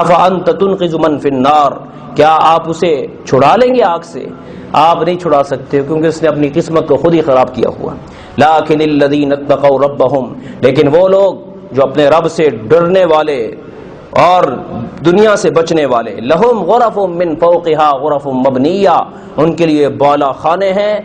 افانت تنقذ من فی النار، کیا آپ اسے چھڑا لیں گے آگ سے؟ آپ نہیں چھڑا سکتے کیونکہ اس نے اپنی قسمت کو خود ہی خراب کیا ہوا۔ لیکن الذین اتقوا ربہم، لیکن وہ لوگ جو اپنے رب سے ڈرنے والے اور دنیا سے بچنے والے، لہم غرف من فوقہا غرف مبنیہ، ان کے لیے بالا خانے ہیں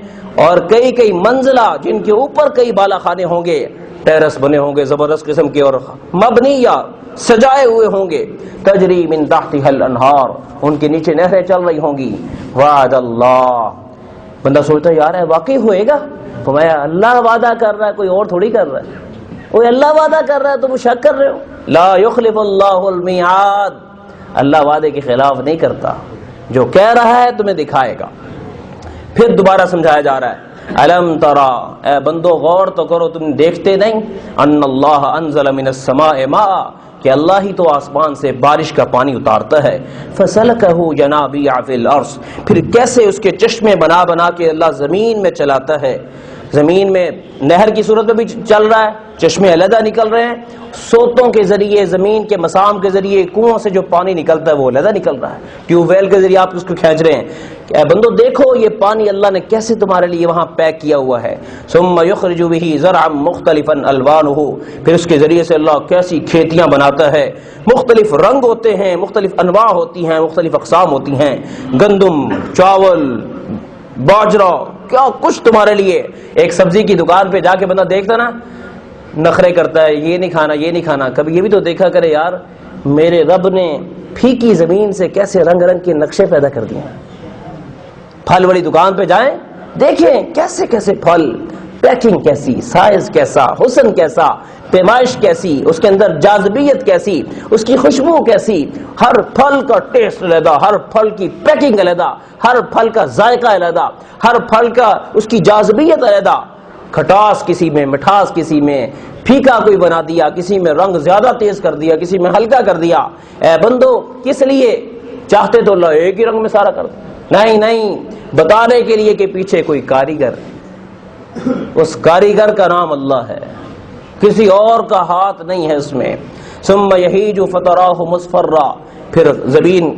اور کئی کئی منزلہ جن کے اوپر کئی بالا خانے ہوں گے، ٹیرس بنے ہوں گے زبردست قسم کے، اور مبنیہ سجائے ہوئے ہوں گے، تجری من تحتها الانہار، ان کے نیچے نہریں چل رہی ہوں گی۔ وعد اللہ، بندہ سوچتا ہے یار ہے واقعی ہوئے گا؟ فرمایا اللہ وعدہ کر رہا ہے، کوئی اور تھوڑی کر رہا ہے، کوئی اللہ وعدہ کر رہا ہے تو وہ شک کر رہے ہو؟ لا یخلف اللہ المیعاد، اللہ وعدے کے خلاف نہیں کرتا، جو کہہ رہا ہے تمہیں دکھائے گا۔ پھر دوبارہ سمجھایا جا رہا ہے، الم ترا، اے بندو غور تو کرو، تم دیکھتے نہیں، ان اللہ انزل من السماء ماء، کہ اللہ ہی تو آسمان سے بارش کا پانی اتارتا ہے، فسلکہ ینابیع فی الارض، پھر کیسے اس کے چشمے بنا بنا کے اللہ زمین میں چلاتا ہے، زمین میں نہر کی صورت میں بھی چل رہا ہے، چشمے علیحدہ نکل رہے ہیں، سوتوں کے ذریعے، زمین کے مسام کے ذریعے، کنووں سے جو پانی نکلتا ہے وہ علیحدہ نکل رہا ہے، ٹیوب ویل کے ذریعے آپ اس کو کھینچ رہے ہیں۔ اے بندو دیکھو یہ پانی اللہ نے کیسے تمہارے لیے وہاں پیک کیا ہوا ہے، ثم یخرج به زرعا مختلفا الوانہ، پھر اس کے ذریعے سے اللہ کیسی کھیتیاں بناتا ہے، مختلف رنگ ہوتے ہیں، مختلف انواع ہوتی ہیں، مختلف اقسام ہوتی ہیں، گندم، چاول، باجرہ، کیا کچھ تمہارے لیے۔ ایک سبزی کی دکان پہ جا کے بندہ دیکھتا نا، نخرے کرتا ہے، یہ نہیں کھانا یہ نہیں کھانا، کبھی یہ بھی تو دیکھا کرے یار میرے رب نے پھیکی زمین سے کیسے رنگ رنگ کے نقشے پیدا کر دیے۔ پھل والی دکان پہ جائیں، دیکھیں کیسے کیسے پھل، پیکنگ کیسی، سائز کیسا، حسن کیسا، پیمائش کیسی، اس کے اندر جاذبیت کیسی، اس کی خوشبو کیسی، ہر پھل کا ٹیسٹ علیحدہ، ہر پھل کی پیکنگ علیحدہ، ہر پھل کا ذائقہ علیحدہ، ہر پھل کا اس کی جاذبیت علیحدہ، کھٹاس کسی میں، مٹھاس کسی میں، پھیکا کوئی بنا دیا، کسی میں رنگ زیادہ تیز کر دیا، کسی میں ہلکا کر دیا۔ اے بندو کس لیے؟ چاہتے تو اللہ ایک ہی رنگ میں سارا کر دے، نہیں نہیں، بتانے کے لیے کہ پیچھے کوئی کاریگر، اس کاریگر کا نام اللہ ہے، کسی اور کا ہاتھ نہیں ہے اس میں۔ ثم یہیج فتراہ مصفرا، پھر زمین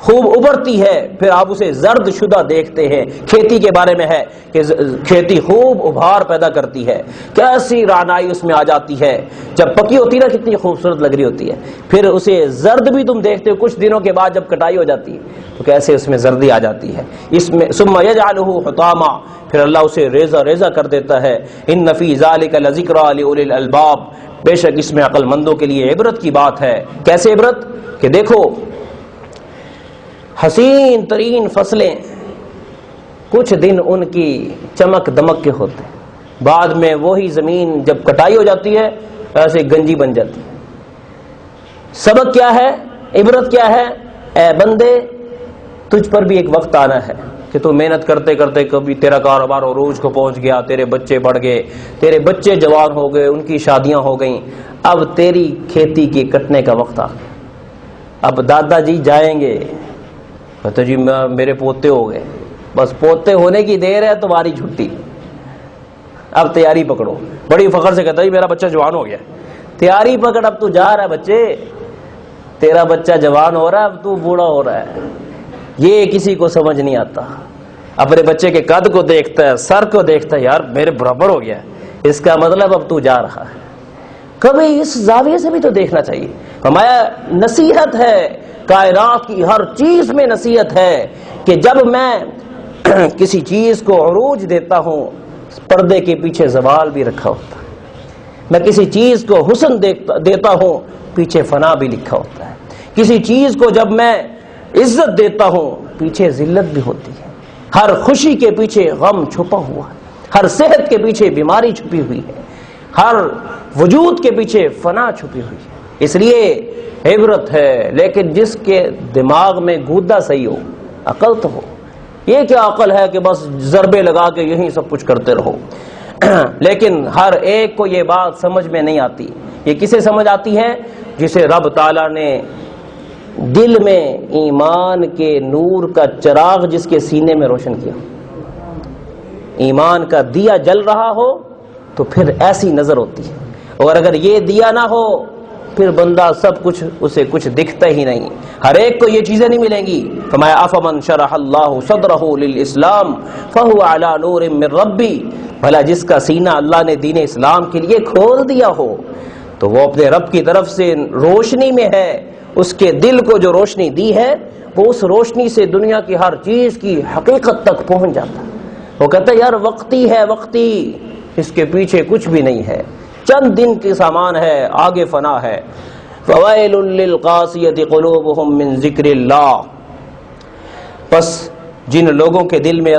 خوب ابھرتی ہے، پھر آپ اسے زرد شدہ دیکھتے ہیں۔ کھیتی کے بارے میں ہے کہ کھیتی خوب ابھار پیدا کرتی ہے، کیسی رعنائی اس میں آ جاتی ہے، جب پکی ہوتی ہے نا کتنی خوبصورت لگ رہی ہوتی ہے، پھر اسے زرد بھی تم دیکھتے ہو کچھ دنوں کے بعد جب کٹائی ہو جاتی ہے تو کیسے اس میں زردی آ جاتی ہے۔ اس میں ثم یجعلہ حطاما، پھر اللہ اسے ریزہ ریزہ کر دیتا ہے۔ ان فی ذلک لذکری لأولی الالباب، بے شک اس میں عقل مندوں کے لیے عبرت کی بات ہے۔ کیسے عبرت؟ کہ دیکھو حسین ترین فصلیں کچھ دن ان کی چمک دمک کے ہوتے ہیں، بعد میں وہی زمین جب کٹائی ہو جاتی ہے ایسے گنجی بن جاتی ہے۔ سبق کیا ہے؟ عبرت کیا ہے؟ اے بندے تجھ پر بھی ایک وقت آنا ہے کہ تو محنت کرتے کرتے کبھی تیرا کاروبار عروج کو پہنچ گیا، تیرے بچے بڑھ گئے، تیرے بچے جوان ہو گئے، ان کی شادیاں ہو گئیں، اب تیری کھیتی کے کٹنے کا وقت آ گیا۔ اب دادا جی جائیں گے تو جی میرے پوتے ہو گئے، بس پوتے ہونے کی دیر ہے، تمہاری چھٹی، اب تیاری پکڑو۔ بڑی فخر سے کہتا ہے میرا بچہ جوان ہو گیا، تیاری پکڑ، اب تو جا رہا ہے بچے، تیرا بچہ جوان ہو رہا ہے، اب تو بوڑھا ہو رہا ہے۔ یہ کسی کو سمجھ نہیں آتا، اپنے بچے کے قد کو دیکھتا ہے، سر کو دیکھتا ہے، یار میرے برابر ہو گیا، اس کا مطلب اب تو جا رہا ہے۔ کبھی اس زاویے سے بھی تو دیکھنا چاہیے۔ ہمارا نصیحت ہے، کائنات کی ہر چیز میں نصیحت ہے کہ جب میں کسی چیز کو عروج دیتا ہوں پردے کے پیچھے زوال بھی رکھا ہوتا ہے، میں کسی چیز کو حسن دیتا ہوں پیچھے فنا بھی لکھا ہوتا ہے، کسی چیز کو جب میں عزت دیتا ہوں پیچھے ذلت بھی ہوتی ہے، ہر خوشی کے پیچھے غم چھپا ہوا ہے، ہر صحت کے پیچھے بیماری چھپی ہوئی ہے، ہر وجود کے پیچھے فنا چھپی ہوئی ہے۔ اس لیے عبرت ہے، لیکن جس کے دماغ میں گودا صحیح ہو، عقل تو ہو۔ یہ کیا عقل ہے کہ بس ضربے لگا کے یہی سب کچھ کرتے رہو۔ لیکن ہر ایک کو یہ بات سمجھ میں نہیں آتی۔ یہ کسے سمجھ آتی ہے؟ جسے رب تعالیٰ نے دل میں ایمان کے نور کا چراغ جس کے سینے میں روشن کیا، ایمان کا دیا جل رہا ہو تو پھر ایسی نظر ہوتی ہے، اور اگر یہ دیا نہ ہو پھر بندہ سب کچھ اسے کچھ دکھتا ہی نہیں، ہر ایک کو یہ چیزیں نہیں ملیں گی۔ فرمایا افمن شرح اللہ صدرہ للاسلام فہو علی نور من ربی، بھلا جس کا سینہ اللہ نے دین اسلام کے لیے کھول دیا ہو تو وہ اپنے رب کی طرف سے روشنی میں ہے، اس کے دل کو جو روشنی دی ہے وہ اس روشنی سے دنیا کی ہر چیز کی حقیقت تک پہنچ جاتا ہے۔ وہ کہتا ہے یار وقتی ہے، وقتی، اس کے پیچھے کچھ بھی نہیں ہے، چند دن کی سامان ہے، آگے فنا ہے۔ فویل للقاسیۃ قلوبہم من ذکر اللہ، پس جن لوگوں کے دل میں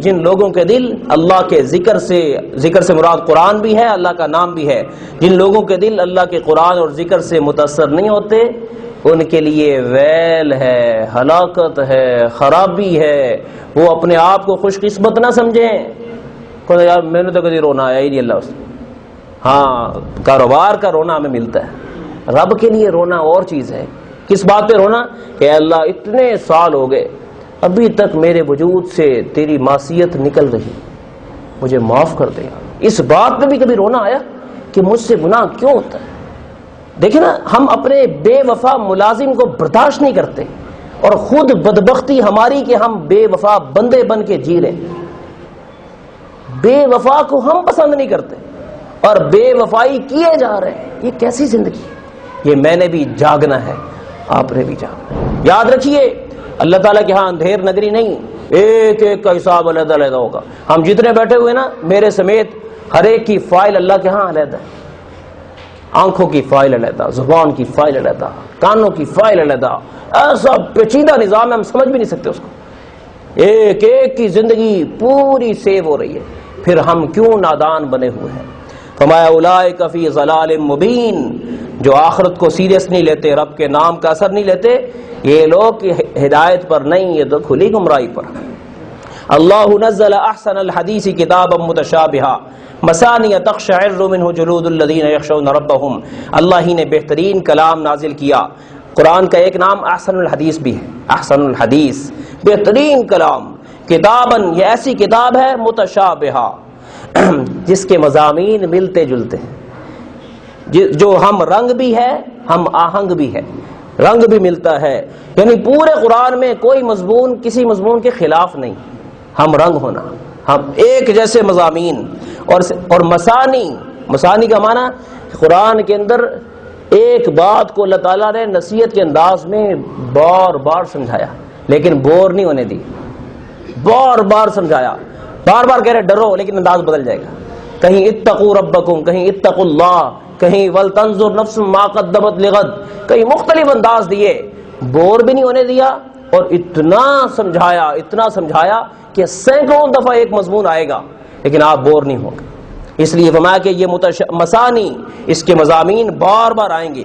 جن لوگوں کے دل اللہ کے ذکر سے مراد قرآن بھی ہے، اللہ کا نام بھی ہے، جن لوگوں کے دل اللہ کے قرآن اور ذکر سے متاثر نہیں ہوتے ان کے لیے ویل ہے، ہلاکت ہے، خرابی ہے۔ وہ اپنے آپ کو خوش قسمت نہ سمجھیں کہ یار میں نے تو کبھی رونا آیا ہی نہیں اللہ سے۔ ہاں کاروبار کا رونا ہمیں ملتا ہے، رب کے لیے رونا اور چیز ہے۔ کس بات پہ رونا؟ کہ اللہ اتنے سال ہو گئے ابھی تک میرے وجود سے تیری معصیت نکل رہی، مجھے معاف کر دے۔ اس بات پہ بھی کبھی رونا آیا کہ مجھ سے گناہ کیوں ہوتا ہے؟ دیکھیں نا، ہم اپنے بے وفا ملازم کو برداشت نہیں کرتے اور خود بدبختی ہماری کہ ہم بے وفا بندے بن کے جی رہے، بے وفا کو ہم پسند نہیں کرتے اور بے وفائی کیے جا رہے ہیں۔ یہ کیسی زندگی؟ یہ میں نے بھی جاگنا ہے، آپ نے بھی جاگنا ہے۔ یاد رکھیے اللہ تعالیٰ کے ہاں اندھیر نگری نہیں، ایک ایک کا حساب علیحدہ علیحدہ ہوگا۔ ہم جتنے بیٹھے ہوئے نا، میرے سمیت ہر ایک کی فائل اللہ کے ہاں علیحدہ ہے، آنکھوں کی فائل علیحدہ، زبان کی فائل علیحدہ، کانوں کی فائل علیحدہ، ایسا پیچیدہ نظام ہے ہم سمجھ بھی نہیں سکتے اس کو۔ ایک ایک کی زندگی پوری سیو ہو رہی ہے، پھر ہم کیوں نادان بنے ہوئے ہیں؟ فرمایا اولئک فی ضلال مبین، جو آخرت کو سیریس نہیں لیتے، رب کے نام کا اثر نہیں لیتے، یہ لوگ ہدایت پر نہیں، یہ تو کھلی گمراہی پر۔ اللہ نزل احسن الحدیث کتابا متشابہا مثانی تقشعر منہ جلود الذین یخشون ربہم، اللہ ہی نے بہترین کلام نازل کیا۔ قرآن کا ایک نام احسن الحدیث بھی ہے، احسن الحدیث، بہترین کلام۔ کتاباً، یہ ایسی کتاب ہے متشابہا جس کے مضامین ملتے جلتے ہیں، جو ہم رنگ بھی ہے ہم آہنگ بھی ہے، رنگ بھی ملتا ہے، یعنی پورے قرآن میں کوئی مضمون کسی مضمون کے خلاف نہیں، ہم رنگ ہونا، ہم ایک جیسے مضامین۔ اور مسانی کا معنی قرآن کے اندر ایک بات کو اللہ تعالیٰ نے نصیحت کے انداز میں بار بار سمجھایا، لیکن بور نہیں ہونے دی، بار بار سمجھایا، بار بار کہہ رہے ڈرو، لیکن انداز بدل جائے گا، کہیں اتقوا ربکم، کہیں اتقوا اللہ، کہیں ولتنظر نفس ما قدمت لغد، کہیں مختلف انداز دیے، بور بھی نہیں ہونے دیا، اور اتنا سمجھایا کہ سینکڑوں دفعہ ایک مضمون آئے گا لیکن آپ بور نہیں ہوں گے۔ اس لیے فرمایا کہ یہ مسانی، اس کے مضامین بار بار آئیں گے،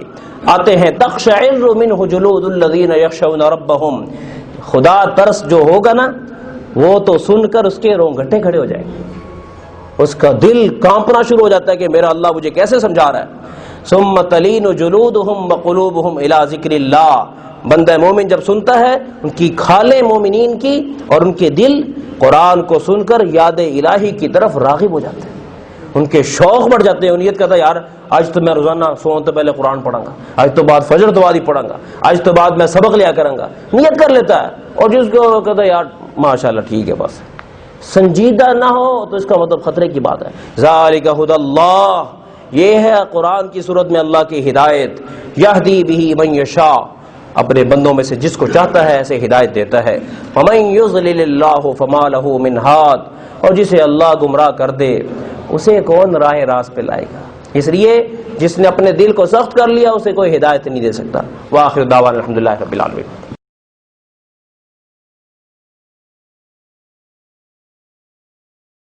آتے ہیں۔ تقشعر منہ جلود الذین یخشون ربہم، خدا ترس جو ہوگا نا وہ تو سن کر اس کے رونگٹے کھڑے ہو جائیں گے، اس کا دل کانپنا شروع ہو جاتا ہے کہ میرا اللہ مجھے کیسے سمجھا رہا ہے۔ ثم تلین جلودہم وقلوبہم الی ذکر اللہ، بندہ مومن جب سنتا ہے ان کی کھالیں مومنین کی اور ان کے دل قرآن کو سن کر یاد الہی کی طرف راغب ہو جاتے ہیں، ان کے شوق بڑھ جاتے ہیں، نیت کرتا ہے یار آج تو میں روزانہ سونے تو پہلے قرآن پڑھوں گا، آج تو بعد فجر تو بعد ہی پڑھوں گا، آج تو بعد میں سبق لیا کروں گا، نیت کر لیتا ہے، اور جس کو کہتا ہے یار ماشاءاللہ ٹھیک ہے، بس سنجیدہ نہ ہو تو اس کا مطلب خطرے کی بات ہے۔ ذالک ھدی اللہ، یہ ہے قرآن کی صورت میں اللہ کی ہدایت، یہدی بہ من یشاء، اپنے بندوں میں سے جس کو چاہتا ہے ایسے ہدایت دیتا ہے۔ ومن یضلل اللہ فما لہ من ہاد، اور جسے اللہ گمراہ کر دے اسے کون راہ راست پہ لائے گا؟ اس لیے جس نے اپنے دل کو سخت کر لیا اسے کوئی ہدایت نہیں دے سکتا۔ وآخر دعوانا الحمدللہ رب العالمین۔